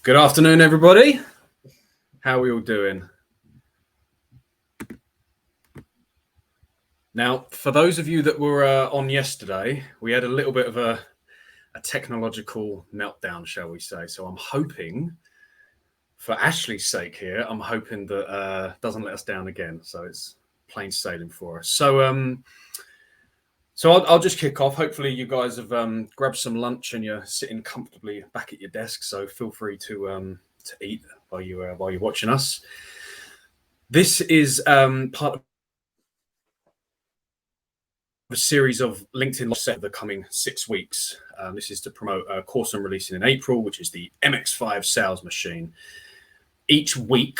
Good afternoon, everybody. How are we all doing? Now, for those of you that were on yesterday, we had a little bit of a technological meltdown, shall we say. So I'm hoping, for Ashley's sake here, I'm hoping that doesn't let us down again. So it's plain sailing for us. So I'll just kick off. Hopefully you guys have grabbed some lunch and you're sitting comfortably back at your desk. So feel free to eat while you're watching us. This is part of a series of LinkedIn set of the coming 6 weeks. This is to promote a course I'm releasing in April, which is the MX5 Sales Machine. Each week,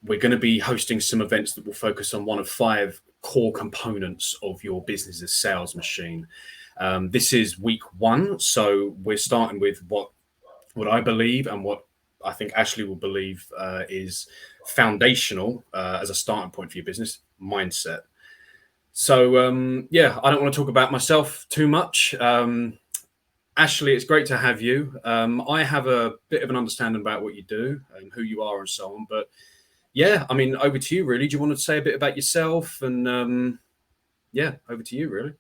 we're going to be hosting some events that will focus on one of 5 core components of your business's sales machine. This is week 1, so we're starting with what I believe and what I think Ashley will believe is foundational as a starting point for your business, mindset. So, I don't want to talk about myself too much. Ashley, it's great to have you. I have a bit of an understanding about what you do and who you are and so on. But yeah, I mean, over to you, really. Do you want to say a bit about yourself? And over to you, really.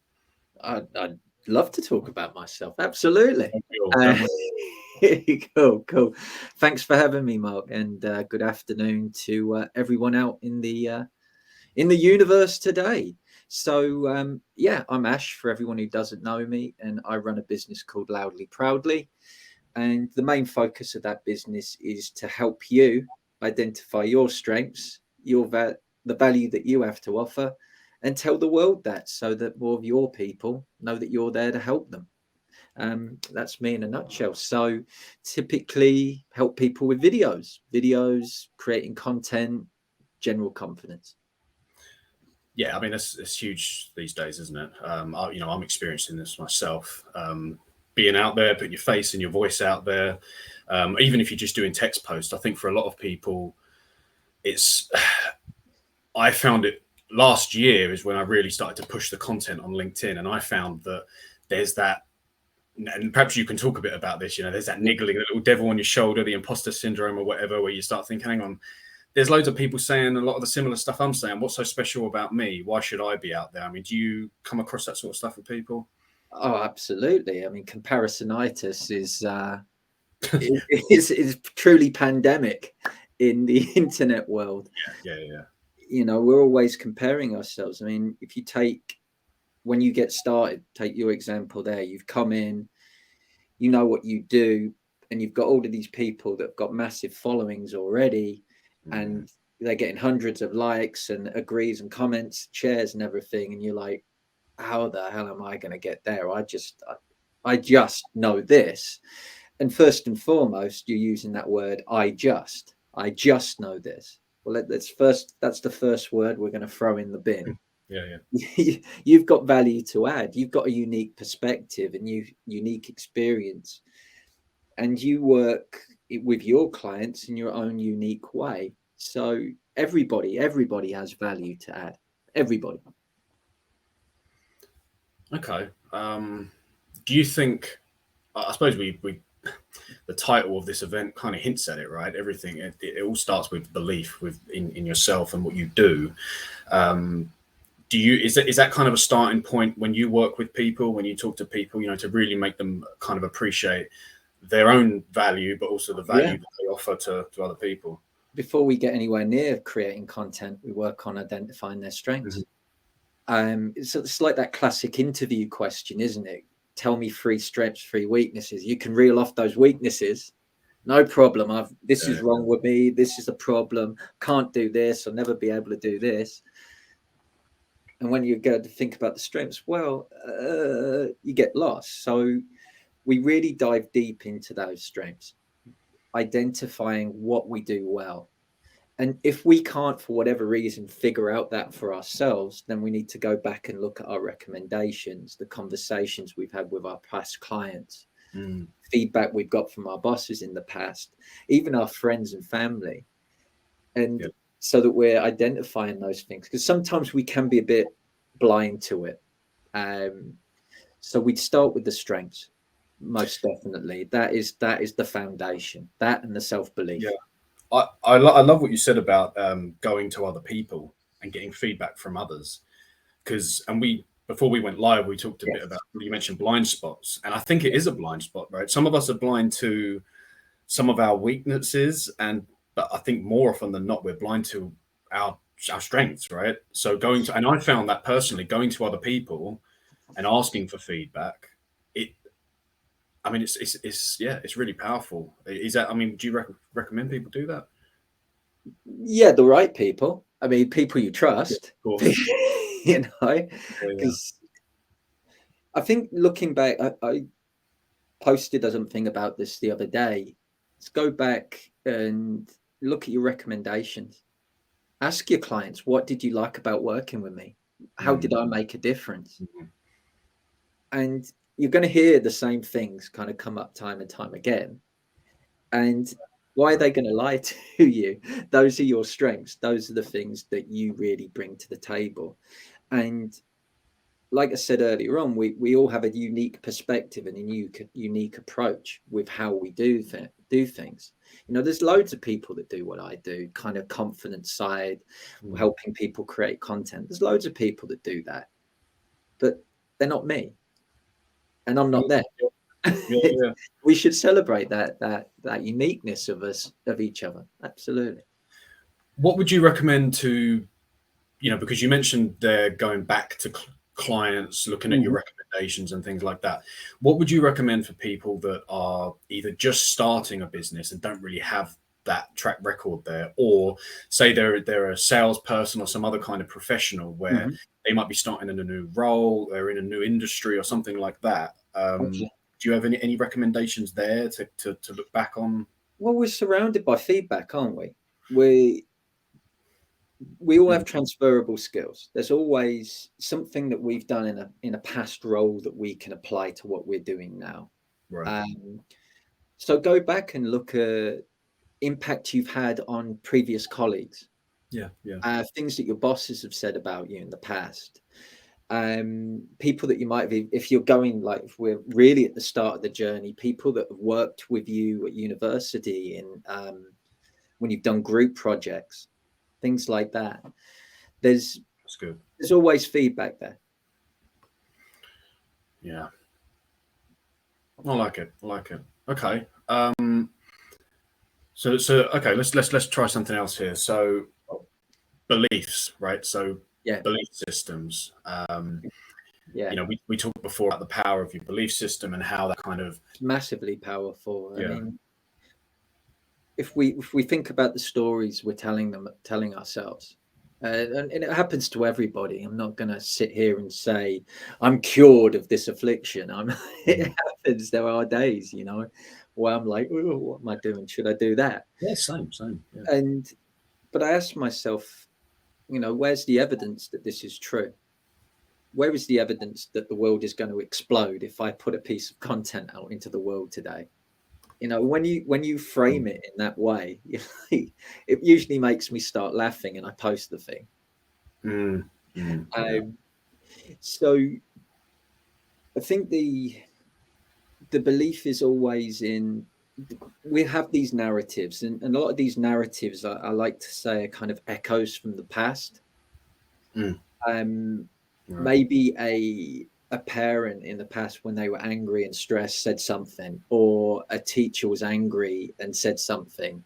I'd love to talk about myself. Absolutely. Cool. Thanks for having me, Mark. And good afternoon to everyone out in the universe today. So, I'm Ash, for everyone who doesn't know me, and I run a business called LoudlyProudly. And the main focus of that business is to help you identify your strengths, the value that you have to offer, and tell the world that, so that more of your people know that you're there to help them. That's me in a nutshell. So typically help people with videos, creating content, general confidence. Yeah, I mean, it's huge these days, isn't it? I'm experiencing this myself. Being out there, putting your face and your voice out there, even if you're just doing text posts. I think for a lot of people, I found it last year is when I really started to push the content on LinkedIn, and I found that there's that, and perhaps you can talk a bit about this. There's that niggling, that little devil on your shoulder, the imposter syndrome or whatever, where you start thinking, hang on. There's loads of people saying a lot of the similar stuff I'm saying. What's so special about me? Why should I be out there? I mean, do you come across that sort of stuff with people? Oh, absolutely. I mean, comparisonitis is truly pandemic in the internet world. Yeah. We're always comparing ourselves. I mean, if you when you get started, take your example there, you've come in, you know what you do, and you've got all of these people that have got massive followings already. And they're getting hundreds of likes and agrees and comments, shares and everything. And you're like, how the hell am I going to get there? I just know this. And first and foremost, you're using that word, I just know this. Well, that's the first word we're going to throw in the bin. Yeah. You've got value to add. You've got a unique perspective and unique experience. And you work with your clients in your own unique way. So everybody has value to add. Everybody. Okay. Do you think? I suppose we the title of this event kind of hints at it, right? Everything it all starts with belief in yourself and what you do. Is that kind of a starting point when you work with people, when you talk to people, to really make them kind of appreciate their own value, but also the value that they offer to other people? Before we get anywhere near creating content, we work on identifying their strengths. It's like that classic interview question, isn't it? Tell me 3 strengths, 3 weaknesses. You can reel off those weaknesses. No problem. This is wrong with me. This is a problem. Can't do this. I'll never be able to do this. And when you go to think about the strengths, you get lost. So we really dive deep into those strengths, identifying what we do well. And if we can't, for whatever reason, figure out that for ourselves, then we need to go back and look at our recommendations, the conversations we've had with our past clients, feedback we've got from our bosses in the past, even our friends and family. And so that we're identifying those things, because sometimes we can be a bit blind to it. So we'd start with the strengths. most definitely. That is the foundation. That and the self-belief. Yeah, I love what you said about going to other people and getting feedback from others. Because before we went live, we talked a bit about, you mentioned blind spots, and I think it is a blind spot, right? Some of us are blind to some of our weaknesses, but I think more often than not, we're blind to our strengths, right? So and I found that personally, going to other people and asking for feedback, I mean, it's really powerful. Is that? I mean, do you recommend people do that? Yeah, the right people. I mean, people you trust. Of course. You know, Yeah. because I think looking back, I posted something about this the other day. Let's go back and look at your recommendations. Ask your clients, what did you like about working with me? How did I make a difference? And you're going to hear the same things kind of come up time and time again. And why are they going to lie to you? Those are your strengths. Those are the things that you really bring to the table. And like I said earlier on, we all have a unique perspective and a unique approach with how we do things. You know, there's loads of people that do what I do, kind of confidence side, helping people create content. There's loads of people that do that, but they're not me, and I'm not them. Yeah. We should celebrate that uniqueness of us, of each other. Absolutely. What would you recommend to, because you mentioned they're going back to clients, looking at your recommendations and things like that. What would you recommend for people that are either just starting a business and don't really have that track record there, or say they're a salesperson or some other kind of professional where they might be starting in a new role, they're in a new industry or something like that? Do you have any recommendations there to look back on? Well, we're surrounded by feedback, aren't we? We all have transferable skills. There's always something that we've done in a past role that we can apply to what we're doing now. Right. So go back and look at impact you've had on previous colleagues. Yeah. Things that your bosses have said about you in the past. People that you might have, if you're going, like, if we're really at the start of the journey, people that have worked with you at university and when you've done group projects, things like that. That's good. There's always feedback there. Yeah. I like it. Okay. So okay, let's try something else here. So beliefs, right? So belief systems. We talked before about the power of your belief system and how that kind of massively powerful. I mean, if we think about the stories we're telling ourselves, and it happens to everybody. I'm not going to sit here and say I'm cured of this affliction. It happens. There are days, where I'm like, oh, what am I doing? Should I do that? Yeah, same. Yeah. But I ask myself, where's the evidence that this is true? Where is the evidence that the world is going to explode if I put a piece of content out into the world today? When you frame it in that way, it usually makes me start laughing and I post the thing. So I think the belief is always in, we have these narratives, and a lot of these narratives, I like to say, are kind of echoes from the past. Maybe a parent in the past, when they were angry and stressed, said something, or a teacher was angry and said something,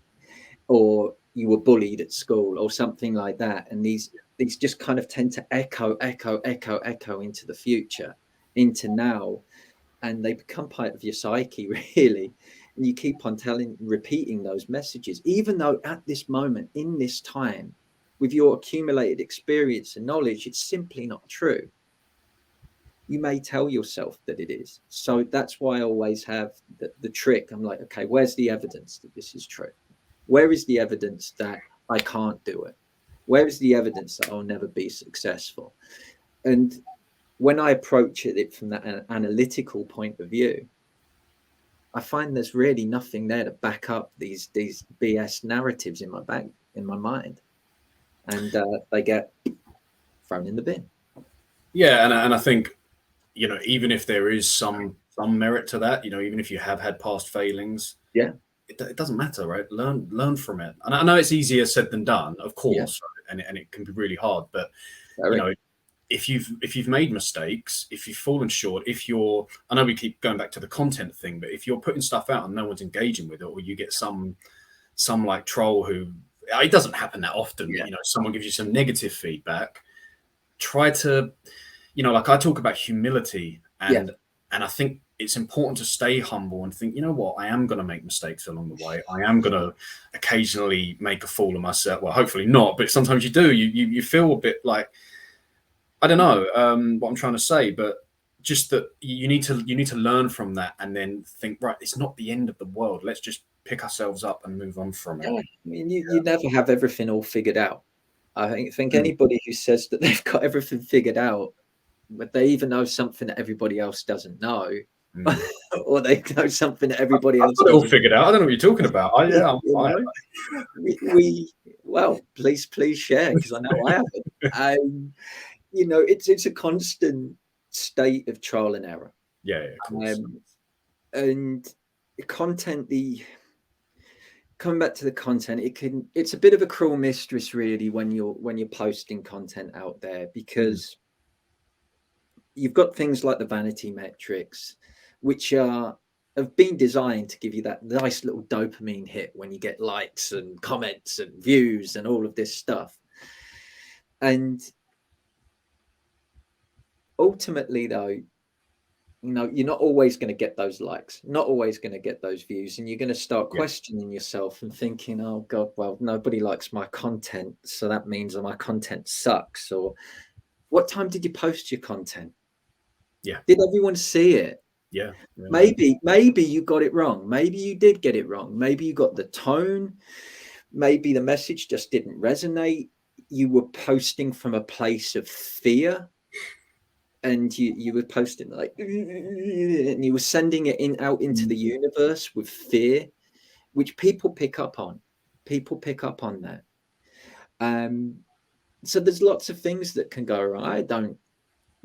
or you were bullied at school or something like that. And these just kind of tend to echo into the future, into now, and they become part of your psyche, really. And you keep on repeating those messages, even though at this moment, in this time, with your accumulated experience and knowledge, it's simply not true. You may tell yourself that it is. So that's why I always have the trick. I'm like, okay, where's the evidence that this is true? Where is the evidence that I can't do it? Where is the evidence that I'll never be successful? And when I approach it from that analytical point of view, I find there's really nothing there to back up these BS narratives in my mind, and they get thrown in the bin. Yeah, and I think, even if there is some some merit to that. You know, even if you have had past failings, Yeah. It doesn't matter, right? Learn from it. And I know it's easier said than done, of course, right? And it can be really hard. But you know, if you've made mistakes, if you've fallen short, I know we keep going back to the content thing, but if you're putting stuff out and no one's engaging with it, or you get some like troll who, it doesn't happen that often, but, you know, someone gives you some negative feedback, try to, you know, like I talk about humility, and I think it's important to stay humble and think, you know what, I am going to make mistakes along the way. I am going to occasionally make a fool of myself. Well, hopefully not, but sometimes you do. You feel a bit like, I don't know what I'm trying to say, but just that you need to learn from that, and then think, right, it's not the end of the world. Let's just pick ourselves up and move on from it. I mean, you never have everything all figured out. I think anybody who says that they've got everything figured out, but they even know something that everybody else doesn't know, or they know something that everybody else got it all figured out. I don't know what you're talking about. I'm fine. Well, please share, because I know I haven't. You know, it's a constant state of trial and error. Yeah, of course. And the content, coming back to the content, it's a bit of a cruel mistress, really, when you're posting content out there, because you've got things like the vanity metrics, which have been designed to give you that nice little dopamine hit when you get likes and comments and views and all of this stuff. And ultimately, though, you know, you're not always going to get those likes, not always going to get those views, and you're going to start questioning yourself and thinking, oh God, well, nobody likes my content, so that means that my content sucks. Or what time did you post your content? Did everyone see it? Maybe you got it wrong. Maybe you did get it wrong. Maybe you got the tone. Maybe the message just didn't resonate. You were posting from a place of fear, and you were posting like, and you were sending it out into the universe with fear, which people pick up on. People pick up on that. So there's lots of things that can go wrong. I don't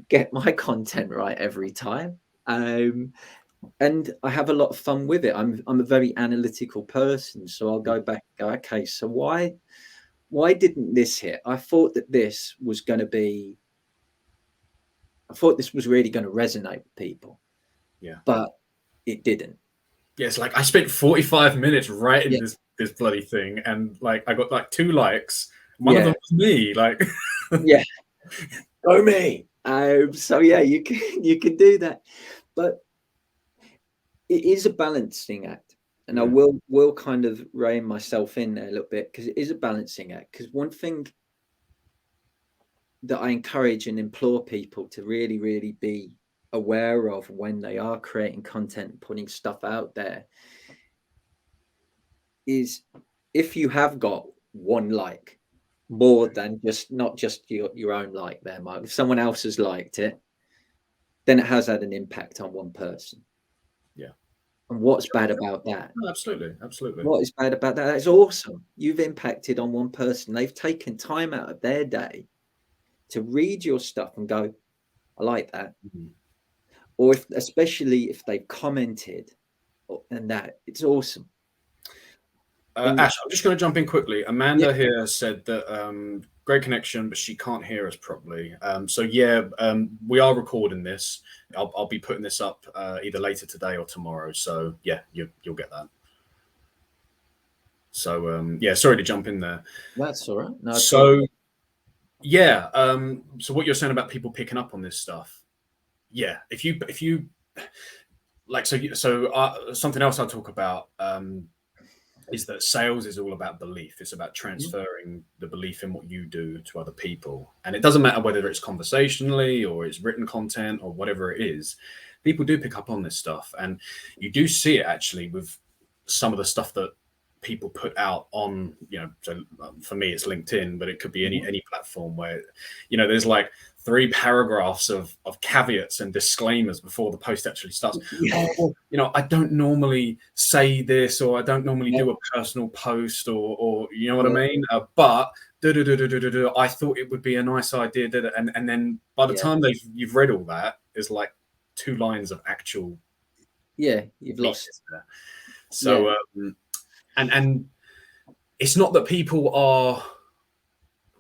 get my content right every time. And I have a lot of fun with it. I'm a very analytical person, so I'll go back and go, okay, so why didn't this hit? I thought this was really going to resonate with people. But it didn't. It's like I spent 45 minutes writing this bloody thing, and like I got like 2 likes. One of them was me. Like, go me. So you can do that, but it is a balancing act, and I will kind of rein myself in there a little bit, because it is a balancing act. Because one thing that I encourage and implore people to really, really be aware of when they are creating content and putting stuff out there is, if you have got one like, more than not just your own like there, Mark, if someone else has liked it, then it has had an impact on one person. And what's bad about that? Oh, absolutely. What is bad about that? That's awesome. You've impacted on one person. They've taken time out of their day to read your stuff and go, I like that. Or especially if they've commented, and that, it's awesome. Ash, I'm just going to jump in quickly. Amanda here said that great connection, but she can't hear us properly. We are recording this. I'll be putting this up either later today or tomorrow. So you'll get that. So sorry to jump in there. That's all right. No, so so what you're saying about people picking up on this stuff, if you like, something else I'll talk about is that sales is all about belief. It's about transferring the belief in what you do to other people. And it doesn't matter whether it's conversationally or it's written content or whatever it is. People do pick up on this stuff. And you do see it actually with some of the stuff that people put out on, so for me, it's LinkedIn, but it could be any platform where, there's like 3 paragraphs of caveats and disclaimers before the post actually starts. I don't normally say this, or I don't normally do a personal post, or you know what I mean? But I thought it would be a nice idea. And then by the time you've read all that, there's like 2 lines of actual Yeah, you've lost. There. So, and it's not that people are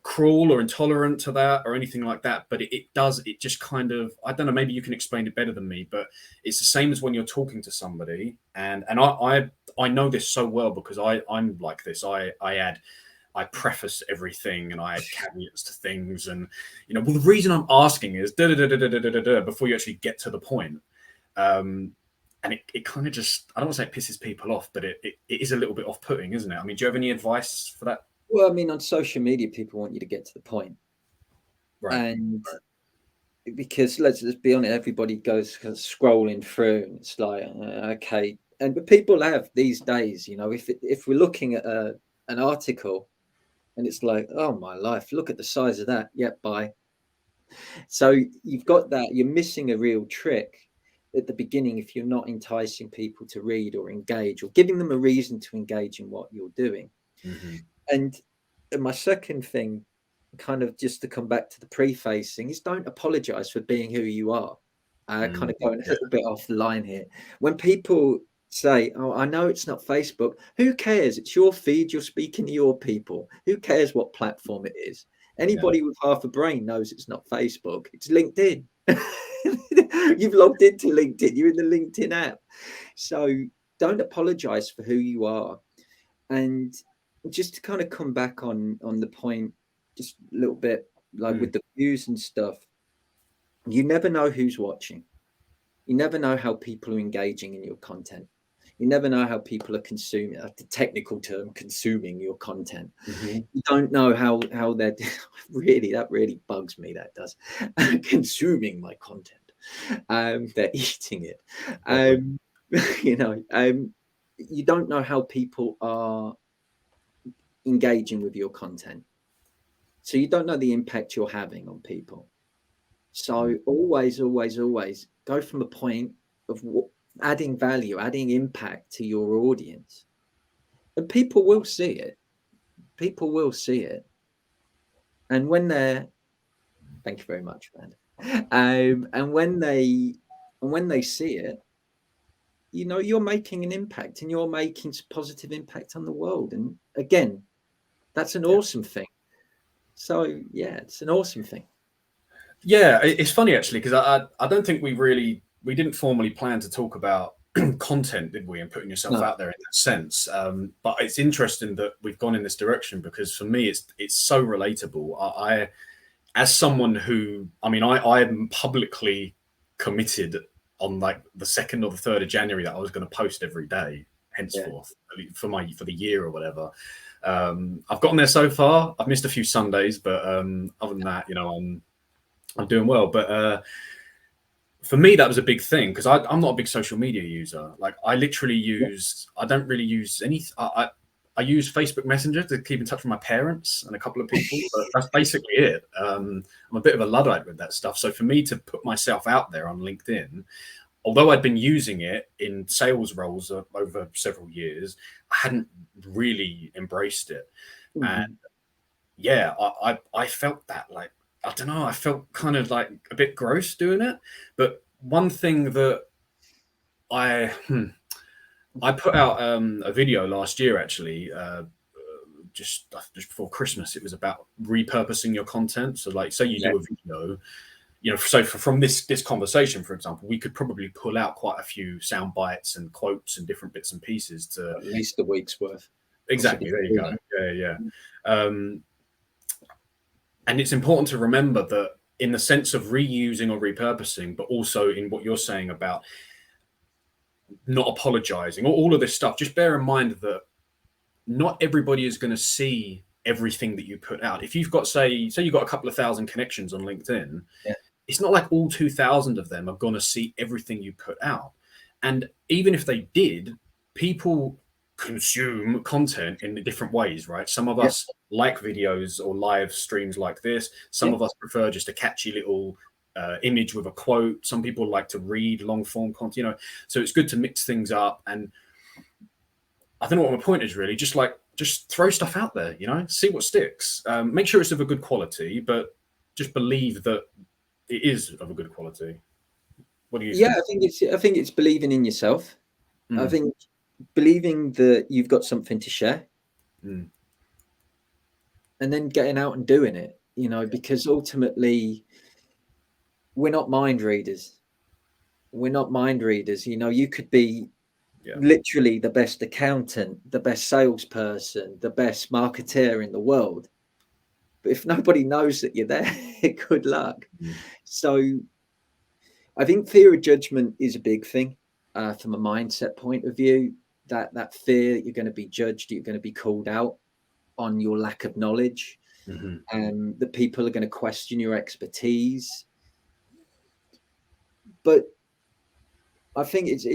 cruel or intolerant to that or anything like that, but it just kind of, I don't know, maybe you can explain it better than me, but it's the same as when you're talking to somebody, and I know this so well because I'm like this. I preface everything and I add caveats to things, and well, the reason I'm asking is before you actually get to the point. And it kind of just, I don't want to say it pisses people off, but it is a little bit off-putting, isn't it? I mean, do you have any advice for that? Well, I mean, on social media, people want you to get to the point. Right. And because let's be honest, everybody goes scrolling through, and it's like, okay. But people have these days, if we're looking at an article, and it's like, oh my life, look at the size of that. Yep, bye. So you've got that. You're missing a real trick at the beginning if you're not enticing people to read or engage, or giving them a reason to engage in what you're doing. Mm-hmm. And my second thing, kind of just to come back to the prefacing, is don't apologize for being who you are. Kind of going a little bit off the line here. When people say, oh, I know it's not Facebook, who cares? It's your feed. You're speaking to your people. Who cares what platform it is? Anybody with half a brain knows it's not Facebook. It's LinkedIn. You've logged into LinkedIn. You're in the LinkedIn app. So don't apologize for who you are. And just to kind of come back on the point, just a little bit, like with the views and stuff, you never know who's watching. You never know how people are engaging in your content. You never know how people are consuming, the technical term, consuming your content. Mm-hmm. You don't know how they're that really bugs me. That does. Consuming my content. They're eating it. You don't know how people are engaging with your content. So you don't know the impact you're having on people. So always go from a point of adding value, adding impact to your audience. And people will see it. People will see it. And when thank you very much, man. And when they see it, you're making an impact, and you're making a positive impact on the world. And again, that's an awesome thing. So yeah, it's an awesome thing. Yeah, it's funny actually, because I don't think we didn't formally plan to talk about content, did we, and putting yourself out there in that sense. But it's interesting that we've gone in this direction, because for me it's so relatable. I as someone who, I'm publicly committed on like the 2nd or the 3rd of January that I was going to post every day henceforth for the year or whatever. I've gotten there so far. I've missed a few Sundays, but other than that, I'm doing well. But for me, that was a big thing, because I'm not a big social media user. Like, I literally I don't really use any. I use Facebook Messenger to keep in touch with my parents and a couple of people, but that's basically it. I'm a bit of a Luddite with that stuff. So for me to put myself out there on LinkedIn, although I'd been using it in sales roles over several years, I hadn't really embraced it. Mm-hmm. And yeah, I felt that, like, I don't know, I felt kind of like a bit gross doing it. But one thing that I put out a video last year, actually, just before Christmas. It was about repurposing your content. So, like, say you do a video, so from this conversation, for example, we could probably pull out quite a few sound bites and quotes and different bits and pieces to at least a week's worth. Exactly. There you go. Yeah. And it's important to remember that in the sense of reusing or repurposing, but also in what you're saying about not apologizing, or all of this stuff, just bear in mind that not everybody is going to see everything that you put out. If you've got, say you've got a couple of thousand connections on LinkedIn, it's not like all 2,000 of them are going to see everything you put out. And even if they did, people consume content in different ways, right? Some of us like videos or live streams like this. Some of us prefer just a catchy little image with a quote. Some people like to read long form content, so it's good to mix things up. And I don't know what my point is really. Just throw stuff out there, see what sticks. Make sure it's of a good quality, but just believe that it is of a good quality. What do you Yeah, think? I think it's believing in yourself. I Mm, think believing that you've got something to share, mm, and then getting out and doing it, you know, because ultimately we're not mind readers. We're not mind readers. You know, you could be yeah. literally the best accountant, the best salesperson, the best marketeer in the world. But if nobody knows that you're there, good luck. Mm, So I think fear of judgment is a big thing from a mindset point of view. That fear that you're going to be judged, you're going to be called out on your lack of knowledge, mhm. that people are going to question your expertise. But I think it's.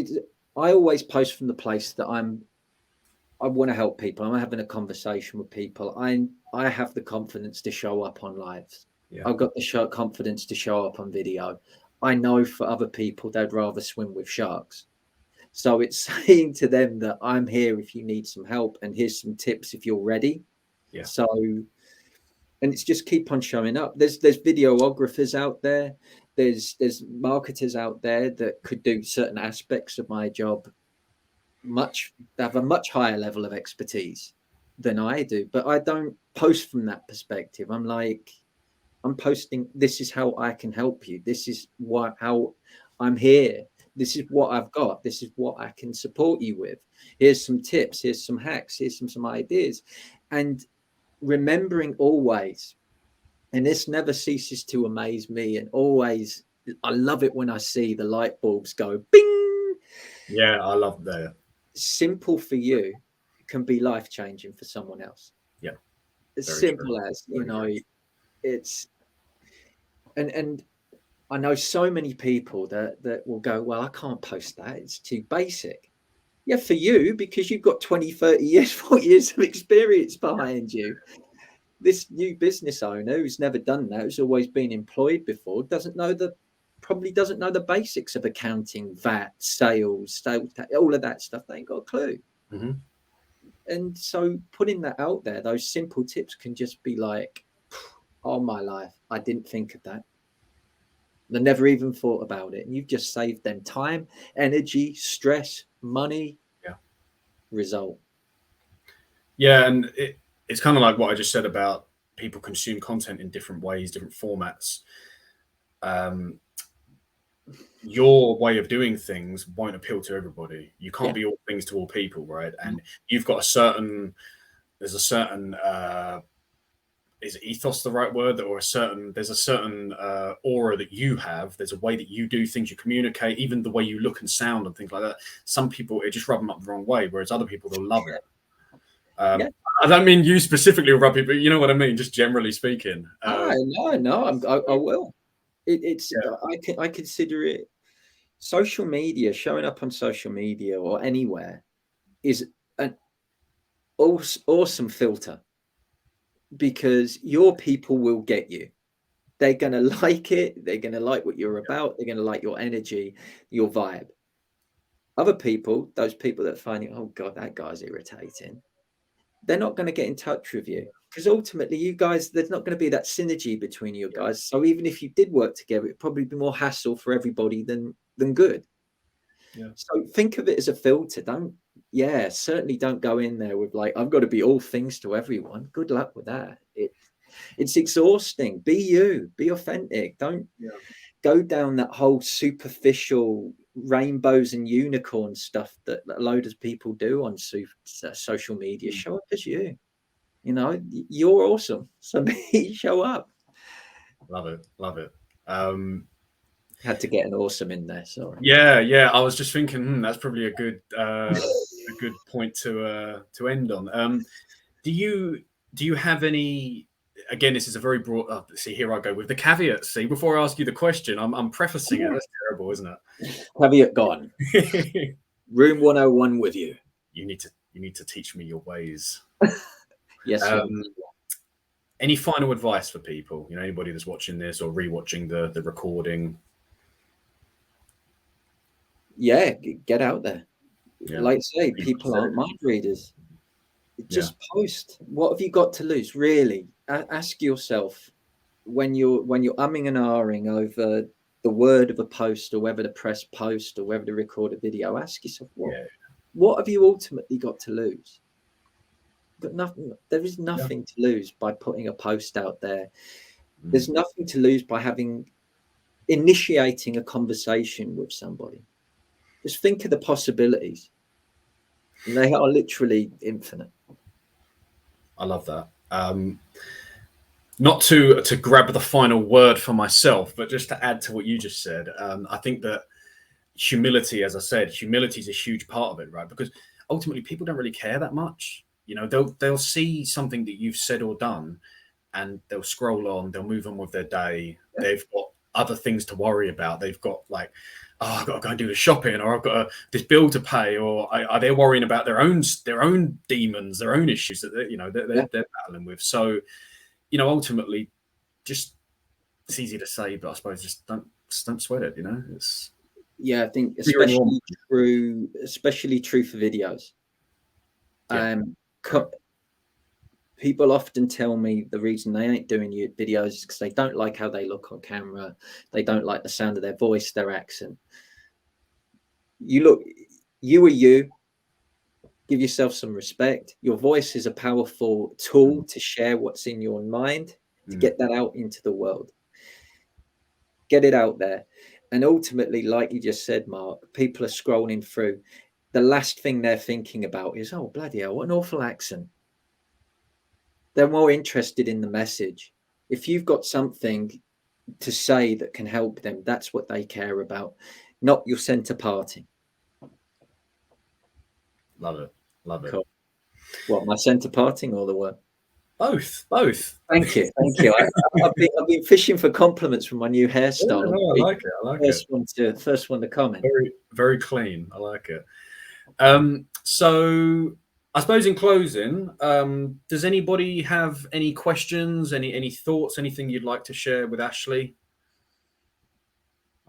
I always post from the place that I want to help people. I'm having a conversation with people. I have the confidence to show up on lives. Yeah. I've got the confidence to show up on video. I know for other people they'd rather swim with sharks. So it's saying to them that I'm here if you need some help, and here's some tips if you're ready. Yeah. So, and it's just keep on showing up. There's videographers out there. There's marketers out there that could do certain aspects of my job much have a much higher level of expertise than I do, but I don't post from that perspective. I'm like, I'm posting, this is how I can help you. This is how I'm here. This is what I've got. This is what I can support you with. Here's some tips. Here's some hacks. Here's some ideas. And remembering always, and this never ceases to amaze me, and always, I love it when I see the light bulbs go bing. Yeah, I love that. Simple for you can be life changing for someone else. Yeah, As very true. simple as, you Very know, true. it's, and I know so many people that will go, well, I can't post that. It's too basic. Yeah, for you, because you've got 20, 30 years, 40 years of experience behind you. This new business owner who's never done that, who's always been employed before, probably doesn't know the basics of accounting, VAT, sales, all of that stuff. They ain't got a clue. Mhm. And so putting that out there, those simple tips can just be like, oh my life, I didn't think of that. I never even thought about it. And you've just saved them time, energy, stress, money, Yeah. result. Yeah, and it's kind of like what I just said about people consume content in different ways, different formats. Um, your way of doing things won't appeal to everybody. You can't Yeah. be all things to all people, right? And you've got a certain, there's a certain, is ethos the right word? Or there's a certain aura that you have. There's a way that you do things, you communicate, even the way you look and sound and things like that. Some people, it just rub them up the wrong way, whereas other people, they'll love it. Yeah. I don't mean you specifically, Robbie, but you know what I mean, just generally speaking. No, I will. It's Yeah, I consider it, social media, showing up on social media or anywhere is an awesome filter, because your people will get you. They're going to like it. They're going to like what you're about. They're going to like your energy, your vibe. Other people, those people that find it, oh God, that guy's irritating, they're not going to get in touch with you, because ultimately you guys, there's not going to be that synergy between you guys. So even if you did work together, it'd probably be more hassle for everybody than good. yeah, So think of it as a filter. Certainly don't go in there with like, I've got to be all things to everyone. Good luck with that. It's exhausting. Be you, be authentic. Don't yeah. go down that whole superficial rainbows and unicorn stuff that a load of people do on social media. Mm. Show up as you. You know, you're awesome. So show up. Love it, love it. Um, Had to get an awesome in there. Sorry. yeah, yeah. I was just thinking that's probably a good point to end on. Do you have any? Again, this is a very broad. See, here I go with the caveats. See, before I ask you the question, I'm prefacing it. That's terrible, isn't Caveat gone. it? Room 101 with you. You need to teach me your ways. Yes, young. Um, any final advice for people? You know, anybody that's watching this or rewatching the recording. Yeah, get out there. Yeah, Like I say, be people aren't pathetic. mind readers. Yeah, Just post. What have you got to lose? Really, ask yourself when you're umming and ahhing over the word of a post, or whether to press post, or whether to record a video, ask yourself, what have you ultimately got to lose? But nothing. There is nothing to lose by putting a post out there. There's nothing to lose by initiating a conversation with somebody. Just think of the possibilities. And they are literally infinite. I love that. Not to grab the final word for myself, but just to add to what you just said, I think that humility, as I said, humility is a huge part of it, right? Because ultimately people don't really care that much. You know, they'll see something that you've said or done, and they'll scroll on, they'll move on with their day. They've got other things to worry about. They've got like, oh, I've got to go and do the shopping, or I've got this bill to pay, or are they worrying about their own demons, their own issues that they're battling with. So, you know, ultimately, it's easy to say, but I suppose just don't sweat it. You know, I think especially true for videos. People often tell me the reason they ain't doing videos is because they don't like how they look on camera. They don't like the sound of their voice, their accent. You are you. Give yourself some respect. Your voice is a powerful tool to share what's in your mind, to get that out into the world. Get it out there. And ultimately, like you just said, Mark, people are scrolling through. The last thing they're thinking about is, oh, bloody hell, what an awful accent. They're more interested in the message. If you've got something to say that can help them, that's what they care about, not your center party. Love it. Cool. What, my center parting or the word? Both. Thank you. I've been fishing for compliments from my new hairstyle. I like it. First one to comment. Very, very clean. I like it. So I suppose in closing, does anybody have any questions, any thoughts, anything you'd like to share with Ashley?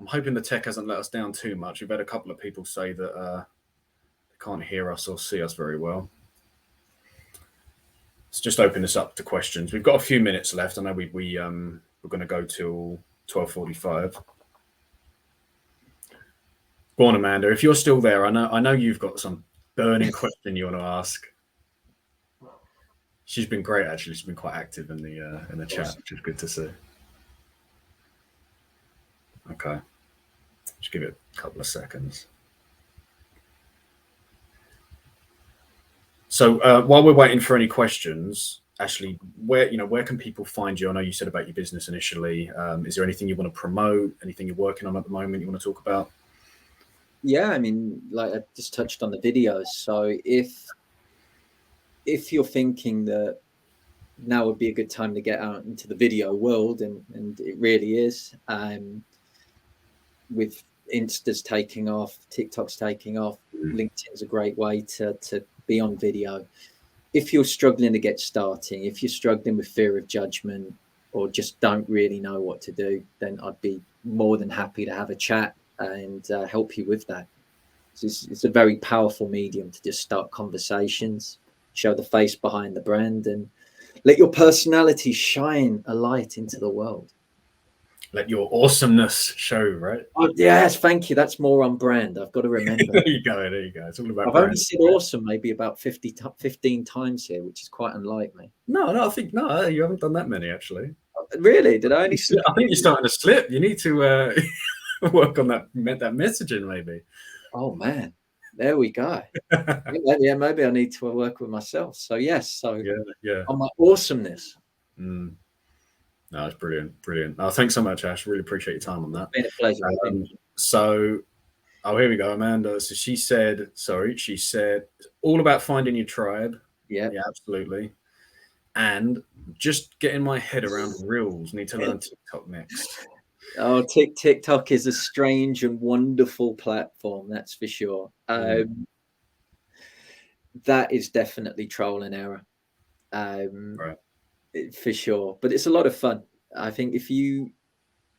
I'm hoping the tech hasn't let us down too much. We've had a couple of people say that they can't hear us or see us very well. Let's just open this up to questions. We've got a few minutes left. I know we're going to go till 12:45. Go on, Amanda. If you're still there, I know you've got some burning question you want to ask. She's been great, actually. She's been quite active in the chat, which is good to see. Okay, just give it a couple of seconds. So while we're waiting for any questions, Ashley, where can people find you? I know you said about your business initially. Is there anything you want to promote? Anything you're working on at the moment you want to talk about? Yeah, I mean, like I just touched on the videos. So if you're thinking that now would be a good time to get out into the video world, and it really is, with Insta's taking off, TikTok's taking off, LinkedIn's a great way to be on video. If you're struggling to get started, if you're struggling with fear of judgment or just don't really know what to do, then I'd be more than happy to have a chat and help you with that. It's a very powerful medium to just start conversations, show the face behind the brand, and let your personality shine a light into the world. Let your awesomeness show, right? Oh, yes, thank you. That's more on brand. I've got to remember. There you go. It's all about I've brand. Only said awesome maybe about 15 times here, which is quite unlike me. No, you haven't done that many, actually. Really? Did I only slip? I think you're starting to slip. You need to work on that messaging, maybe. Oh, man. There we go. Yeah, maybe I need to work with myself. So, yes. So, yeah. On my awesomeness. No, it's brilliant. Thanks so much, Ash. Really appreciate your time on that. It's been a pleasure. Here we go, Amanda. So she said, all about finding your tribe. Yeah, absolutely. And just getting my head around reels. Need to learn TikTok next. Oh, TikTok is a strange and wonderful platform, that's for sure. That is definitely trial and error. Right. For sure, but it's a lot of fun. I think if you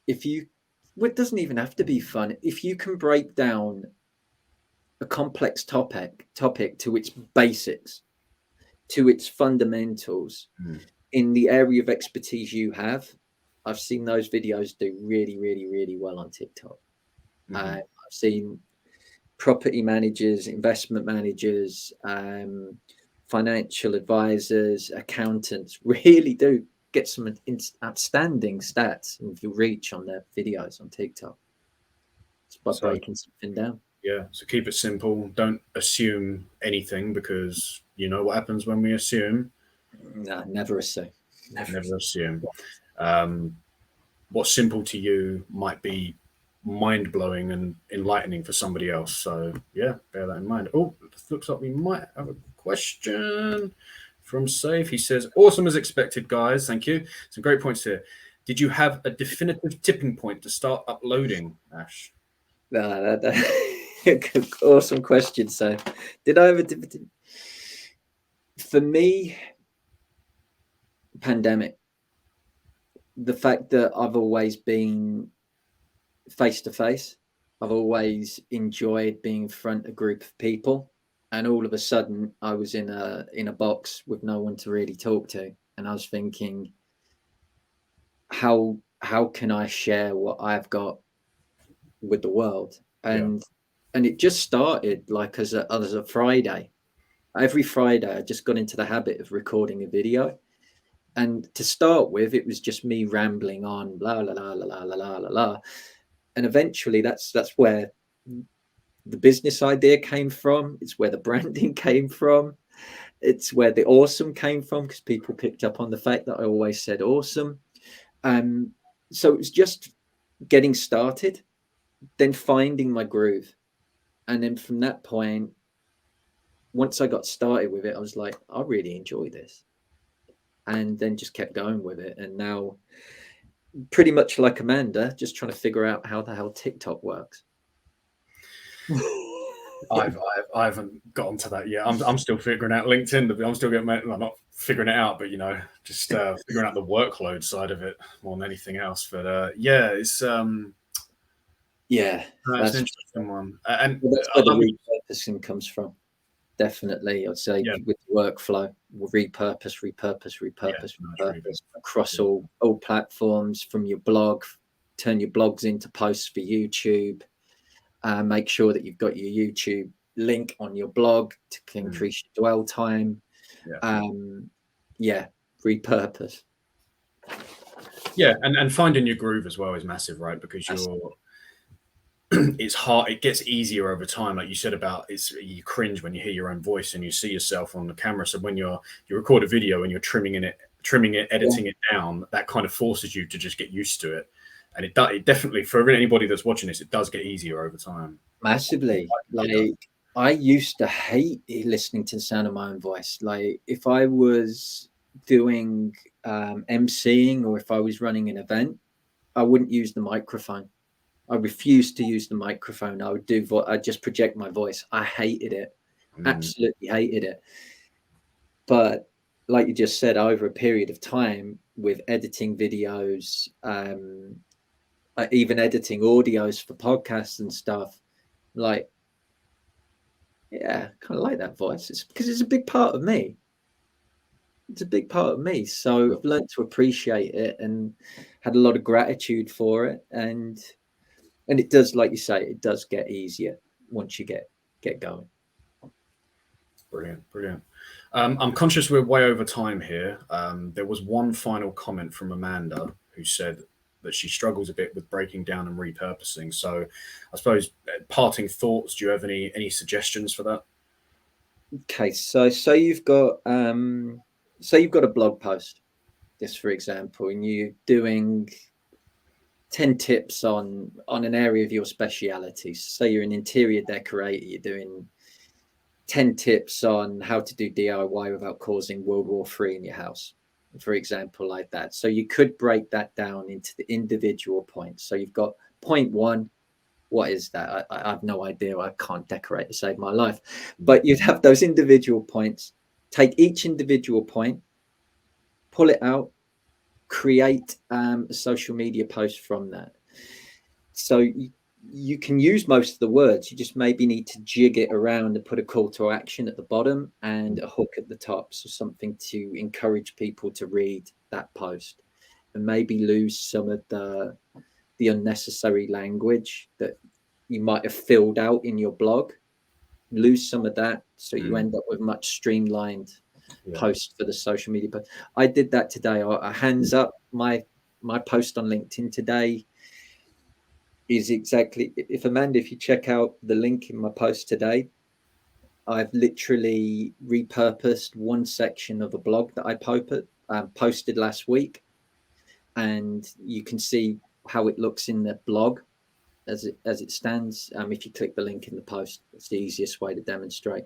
well, it doesn't even have to be fun. If you can break down a complex topic to its basics, to its fundamentals, in the area of expertise you have, I've seen those videos do really, really, really well on TikTok. I've seen property managers, investment managers, financial advisors, accountants really do get some outstanding stats and reach on their videos on TikTok. It's by breaking something down. Yeah, so keep it simple. Don't assume anything, because you know what happens when we assume. No, never assume. Never assume. What's simple to you might be mind-blowing and enlightening for somebody else. So yeah, bear that in mind. Oh, it looks like we might have a question from Safe. He says, awesome as expected, guys. Thank you. Some great points here. Did you have a definitive tipping point to start uploading, Ash? No, awesome question. So did I have a for me, pandemic, the fact that I've always been face to face, I've always enjoyed being in front of a group of people, and all of a sudden I was in a box with no one to really talk to, and I was thinking, how can I share what I've got with the world? And it just started like as a Friday. Every Friday I just got into the habit of recording a video. And to start with, it was just me rambling on, blah, la, la, la, la, la, la, la, la. And eventually that's where the business idea came from. It's where the branding came from. It's where the awesome came from, because people picked up on the fact that I always said awesome. So it was just getting started, then finding my groove. And then from that point, once I got started with it, I was like, I really enjoy this. And then just kept going with it. And now, pretty much like Amanda, just trying to figure out how the hell TikTok works. I haven't gotten to that yet. I'm still figuring out LinkedIn. I'm still getting, I'm not figuring it out, but just figuring out the workload side of it more than anything else. But yeah, it's that's an interesting one. And that's where the repurposing comes from. Definitely, I'd say with the workflow, we'll repurpose across all platforms. From your blog, turn your blogs into posts for YouTube. Make sure that you've got your YouTube link on your blog to increase your dwell time. Repurpose. Yeah, and finding your groove as well is massive, right? Because it's hard. It gets easier over time, like you said about you cringe when you hear your own voice and you see yourself on the camera. So when you record a video and you're trimming it, editing it down, that kind of forces you to just get used to it. And it definitely, for anybody that's watching this, it does get easier over time. Massively. Like I used to hate listening to the sound of my own voice. Like if I was doing emceeing, or if I was running an event, I wouldn't use the microphone. I refused to use the microphone. I'd just project my voice. I hated it. Absolutely hated it. But like you just said, over a period of time with editing videos, even editing audios for podcasts and stuff, like, yeah, kind of like that voice. It's because it's a big part of me. It's a big part of me. So I've learned to appreciate it and had a lot of gratitude for it. And it does, like you say, it does get easier once you get going. Brilliant. I'm conscious we're way over time here. There was one final comment from Amanda, who said that she struggles a bit with breaking down and repurposing. So I suppose parting thoughts, do you have any suggestions for that? Okay, so you've got a blog post, just for example, and you're doing 10 tips on an area of your speciality. So say you're an interior decorator, you're doing 10 tips on how to do DIY without causing World War III in your house, for example, like that. So you could break that down into the individual points. So you've got point 1. What is that? I have no idea. I can't decorate to save my life. But you'd have those individual points. Take each individual point, pull it out, create a social media post from that. So you can use most of the words. You just maybe need to jig it around and put a call to action at the bottom and a hook at the top. So something to encourage people to read that post. and maybe lose some of the unnecessary language that you might have filled out in your blog. Lose some of that, so you end up with much streamlined post for the social media. But I did that today. Hands up, my post on LinkedIn today is exactly, if you check out the link in my post today, I've literally repurposed one section of a blog that I posted last week, and you can see how it looks in the blog as it stands. If you click the link in the post, it's the easiest way to demonstrate.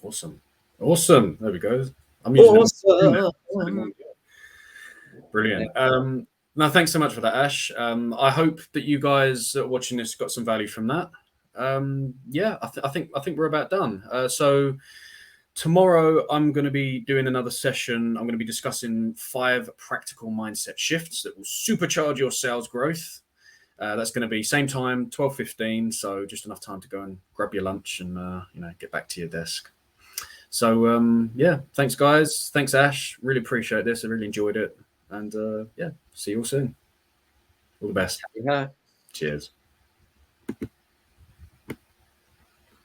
Awesome. There we go. I'm using awesome. Brilliant. Now, thanks so much for that, Ash. I hope that you guys watching this got some value from that. Yeah, I think we're about done. So tomorrow I'm going to be doing another session. I'm going to be discussing 5 practical mindset shifts that will supercharge your sales growth. That's going to be same time, 12:15. So just enough time to go and grab your lunch and get back to your desk. So yeah, thanks guys. Thanks Ash. Really appreciate this. I really enjoyed it. And yeah, see you all soon. All the best. Yeah. Cheers.